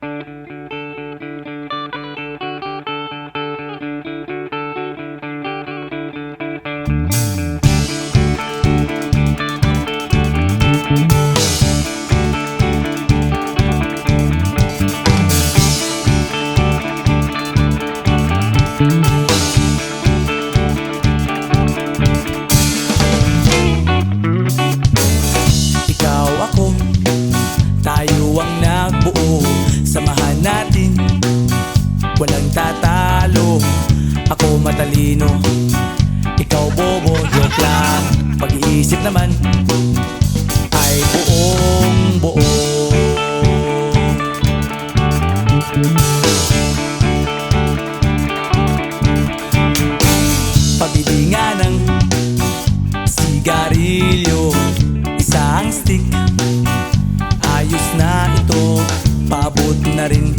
Ikaw, ako, tayo ang nagbuo. Samahan natin, walang tatalo. Ako matalino, ikaw bobo. Joke lang, pag-iisip naman ay buong buo. Pabili nga ng sigarilyo, isang stick, ayos na ito. Paabot na rin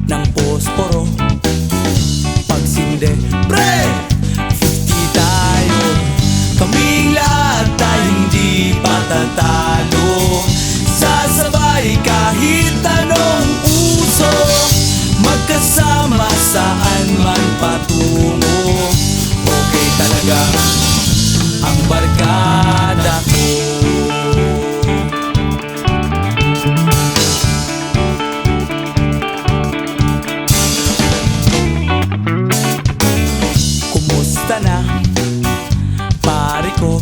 ng posporo. Pagsinde, pre! 50 tayo, kaming lahat tayo hindi patatalo. Sasabay kahit anong uso, magkasama saan man patungo. Okay talaga ang barkada ko. Kumusta na, pare ko?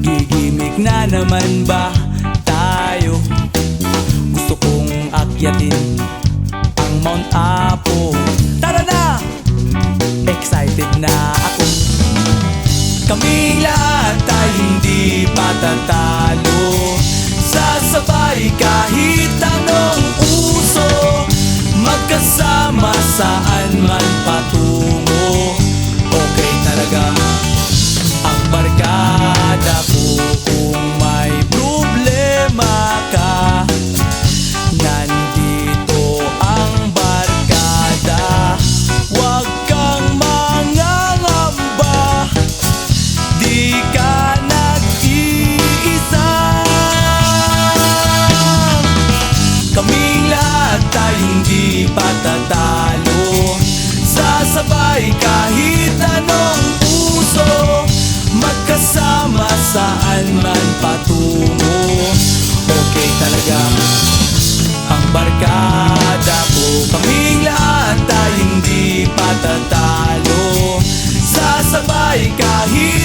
Gigimik na naman ba tayo? Gusto kong akyatin ang Mount Apo. Tara na! Excited na ako. Kaming lahat tayo hindi patatalo. Sasabay kahit anong uso, magkasama saan man patungo. Okay talaga ang barkada ko. Kung may problema ka, nandito ang barkada. Huwag kang mangangamba, di ka nag-iisa. Kaming lahat tayo hindi patatalo. Sasabay kahit anong uso, magkasama saan man patungo. Okay talaga ang barkada ko. Kaming lahat tayo hindi patatalo. Sasabay kahit